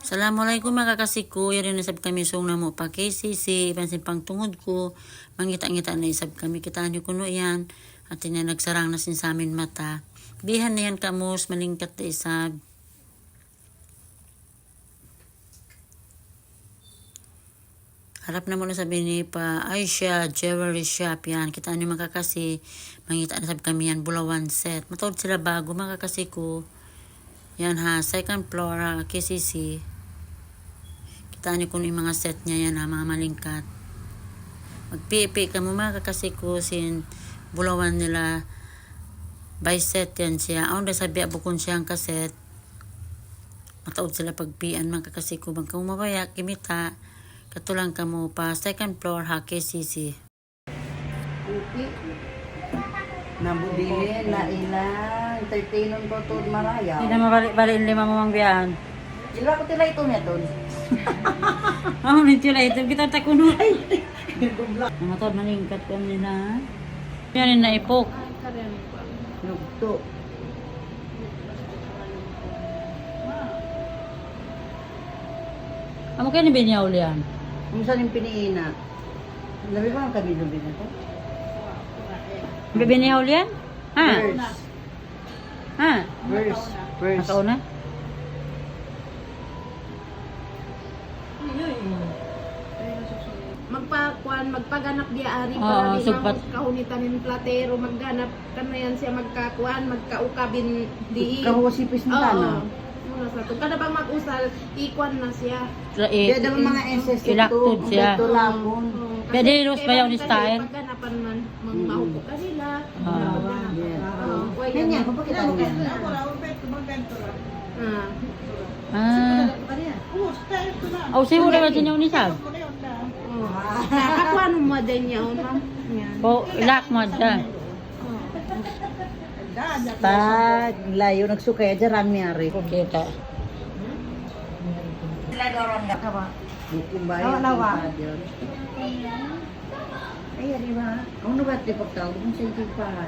Assalamualaikum mga kakasiko. Yari na sab kami song na mo pa KCC. Ipansin pang tungod ko. Mangita-ngita na isab kami. Kitaan nyo kuno yan. At na nagsarang na sin sa amin mata. Bihan na yan kamos. Malingkat na isab. Harap na muna sabi ni pa Aisha Jewelry Shop yan. Kitaan nyo mga kakasi. Mangita na sab kami yan. Bulawan set. Matawad sila bago mga kakasiko. Yan ha, second floor ha, KCC. Kita niyo kung yung mga set niya yan ha, mga malingkat. Magpipi ka mo mga kakasiko sin bulawan nila. By set yan siya. Aon da sabi abukon siya ang kaset. Mataod sila pagpian mga kakasiko. Bang kumabaya, kimita. Katulang ka mo pa, second floor ha, KCC. Nabudili na ilang entertainon ko to maraya. Hindi na mabalik-balik lima mo mang biyan. Ila ko tila ito niya ton. Oh, nito lang ito. Kita takuno. Matod malingkat ko nila. Yan na ipok. Nugto. Amo kayo ni Binyaw liyan? Kung saan yung piniina? Labi ba ang kabilubi na to? Binyaw liyan? Ha? Verse. Ha? Verse. Mataon na? magpaganap dia ari Oo, para di sugpat. kahunitan ng platero magganap kanayan siya magkakuan magkaukabin di Kahusipis mo tana. Muna sa to kada bang mag-usal ikuan na siya. Kaya daw mga ancestor Ilaktod siya. Ito lamon. Pwede ilos ba yung style? Paganapan man mahupo kanila. Kanya, kapakita mo yan. Oh, siya mo naman sinyo ni Sab? Kakuan mo din niya ma'am. Po, ilak mo dyan. Pag layo nagsukay, jaran mi ari. Kita. Sila doron ka ba? Bukin ba yun? Ay, ari ba? Ano ba ito pagtawag? Kung sa'yo pa.